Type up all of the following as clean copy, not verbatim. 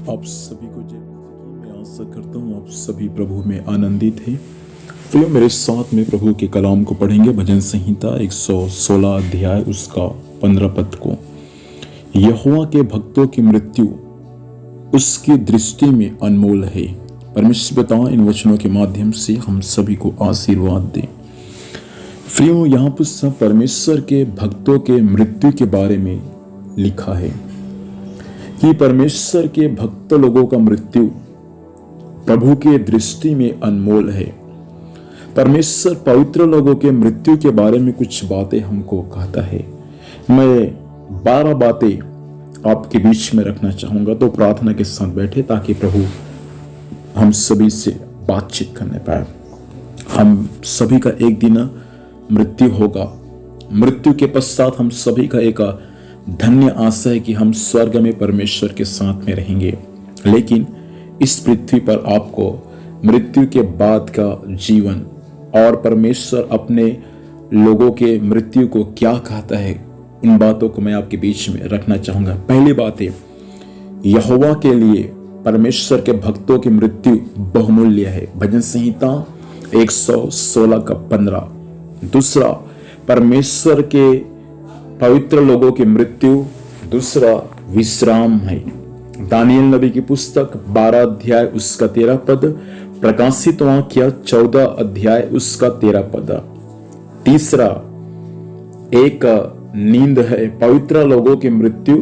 आप सभी को जय मसीह की। मैं आशा करता हूँ आप सभी प्रभु में आनंदित हैं। प्रिय, मेरे साथ में प्रभु के कलाम को पढ़ेंगे। भजन संहिता 116 अध्याय उसका 15 पद को। यहोवा के भक्तों की मृत्यु उसकी दृष्टि में अनमोल है। परमेश्वर पिता इन वचनों के माध्यम से हम सभी को आशीर्वाद दे। प्रियो, यहाँ पर परमेश्वर के भक्तों के मृत्यु के बारे में लिखा है कि परमेश्वर के भक्त लोगों का मृत्यु प्रभु के दृष्टि में अनमोल है। परमेश्वर पवित्र लोगों के मृत्यु के बारे में कुछ बातें हमको कहता है। मैं 12 बातें आपके बीच में रखना चाहूंगा, तो प्रार्थना के साथ बैठे ताकि प्रभु हम सभी से बातचीत करने पाए। हम सभी का एक दिन मृत्यु होगा। मृत्यु के पश्चात हम सभी का एक धन्य आशा है कि हम स्वर्ग में परमेश्वर के साथ में रहेंगे। लेकिन इस पृथ्वी पर आपको मृत्यु के बाद का जीवन और परमेश्वर अपने लोगों के मृत्यु को क्या कहता है, इन बातों को मैं आपके बीच में रखना चाहूंगा। पहली बात है, यहोवा के लिए परमेश्वर के भक्तों की मृत्यु बहुमूल्य है। भजन संहिता 116 का 15। दूसरा, परमेश्वर के पवित्र लोगों की मृत्यु दूसरा विश्राम है। दानियल नबी की पुस्तक 12 अध्याय उसका 13 पद, प्रकाशित वाक्य 14 अध्याय उसका 13 पद। तीसरा, एक नींद है। पवित्र लोगों की मृत्यु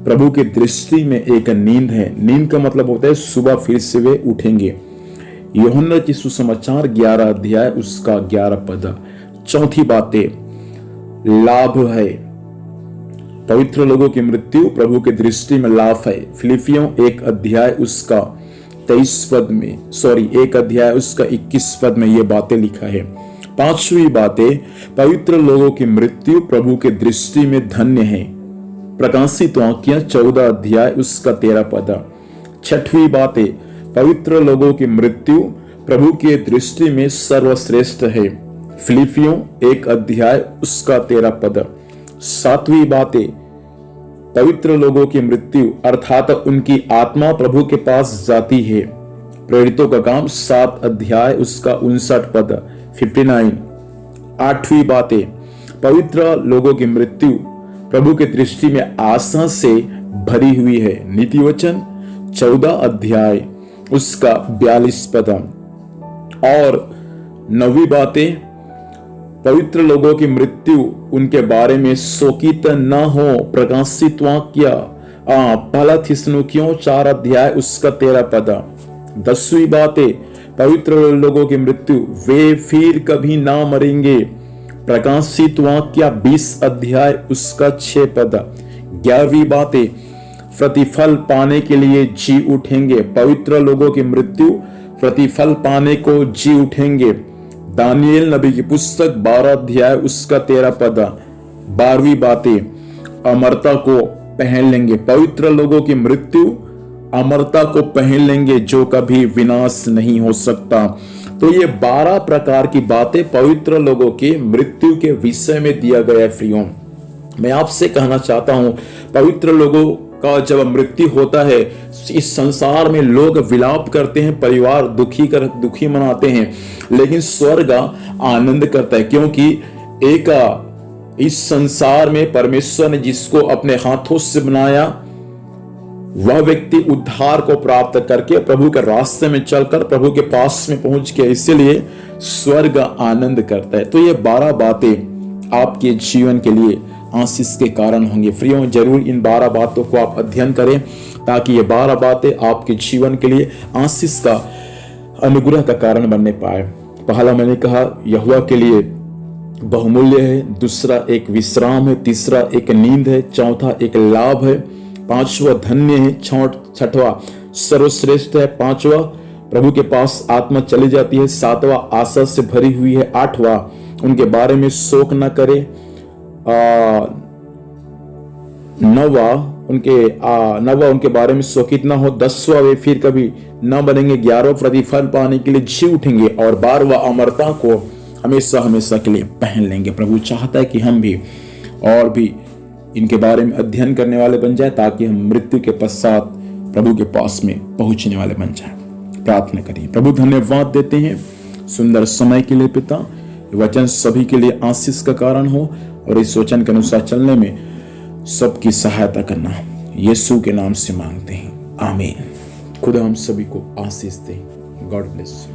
प्रभु की दृष्टि में एक नींद है। नींद का मतलब होता है सुबह फिर से वे उठेंगे। यूहन्ना की सुसमाचार 11 अध्याय उसका 11 पद। चौथी बातें, लाभ है। पवित्र लोगों की मृत्यु प्रभु की दृष्टि में लाभ है। फिलिपियों 1 अध्याय उसका 23 पद में 1 अध्याय उसका 21 पद में ये बातें लिखा है। पांचवी बातें, पवित्र लोगों की मृत्यु प्रभु के दृष्टि में धन्य है। प्रकाशित वाक्य 14 अध्याय उसका 13 पद। छठवीं बातें, पवित्र लोगों की मृत्यु प्रभु के दृष्टि में सर्वश्रेष्ठ है। फिलिपियों 1 अध्याय उसका 13 पद। सातवीं बातें, पवित्र लोगों की मृत्यु अर्थात उनकी आत्मा प्रभु के पास जाती है। प्रेरितों का काम 7 अध्याय उसका 59 पद 59। आठवीं बातें, पवित्र लोगों की मृत्यु प्रभु की दृष्टि में आशा से भरी हुई है। नीति वचन 14 अध्याय उसका 42 पद। और नौवीं बातें, पवित्र लोगों की मृत्यु उनके बारे में शोकित न हो। प्रकाशित वाक्य 1 थिस्सलुनीकियों 4 अध्याय उसका 13 पद। 10वीं बातें, पवित्र लोगों की मृत्यु वे फिर कभी ना मरेंगे। प्रकाशित वाक्य 20 अध्याय उसका 6 पद। 11वीं बातें, प्रतिफल पाने के लिए जी उठेंगे। पवित्र लोगों की मृत्यु प्रतिफल पाने को जी उठेंगे। दानियल नबी की पुस्तक 12 अध्याय उसका 13 पद। 12वीं बातें, अमरता को पहन लेंगे। पवित्र लोगों की मृत्यु अमरता को पहन लेंगे जो कभी विनाश नहीं हो सकता। तो ये 12 प्रकार की बातें पवित्र लोगों की मृत्यु के विषय में दिया गया है। प्रियो, मैं आपसे कहना चाहता हूं, पवित्र लोगों का जब मृत्यु होता है, इस संसार में लोग विलाप करते हैं, परिवार दुखी मनाते हैं, लेकिन स्वर्ग आनंद करता है, क्योंकि एक इस संसार में परमेश्वर ने जिसको अपने हाथों से बनाया, वह व्यक्ति उद्धार को प्राप्त करके प्रभु के रास्ते में चलकर प्रभु के पास में पहुंच गया। इसलिए स्वर्ग आनंद करता है। तो ये 12 बातें आपके जीवन के लिए आशीष के कारण होंगे। प्रियो, जरूर इन 12 बातों को आप अध्ययन करें ताकि ये 12 बातें आपके जीवन के लिए आशीष का अनुग्रह का कारण बनने पाए। पहला मैंने कहा यहोवा के लिए बहुमूल्य है। दूसरा एक विश्राम है। तीसरा एक नींद है। चौथा एक लाभ है। पांचवा धन्य है। छठवा सर्वश्रेष्ठ है। पांचवा प्रभु के पास आत्मा चली जाती है। सातवा आशा से भरी हुई है। आठवा उनके बारे में शोक न करे। नवा उनके बारे में शोकित ना हो। 10वां वे फिर कभी न बनेंगे। 11वां प्रतिफल पाने के लिए जी उठेंगे। और 12वां अमरता को हमेशा हमेशा के लिए पहन लेंगे। प्रभु चाहता है कि हम भी और भी इनके बारे में अध्ययन करने वाले बन जाए ताकि हम मृत्यु के पश्चात प्रभु के पास में पहुंचने वाले बन जाए। प्रार्थना करिए। प्रभु धन्यवाद देते हैं सुंदर समय के लिए पिता। वचन सभी के लिए आशीष का कारण हो और इस वचन के अनुसार चलने में सबकी सहायता करना, यीशु के नाम से मांगते हैं, आमीन। खुदा हम सभी को आशीष दे। God bless.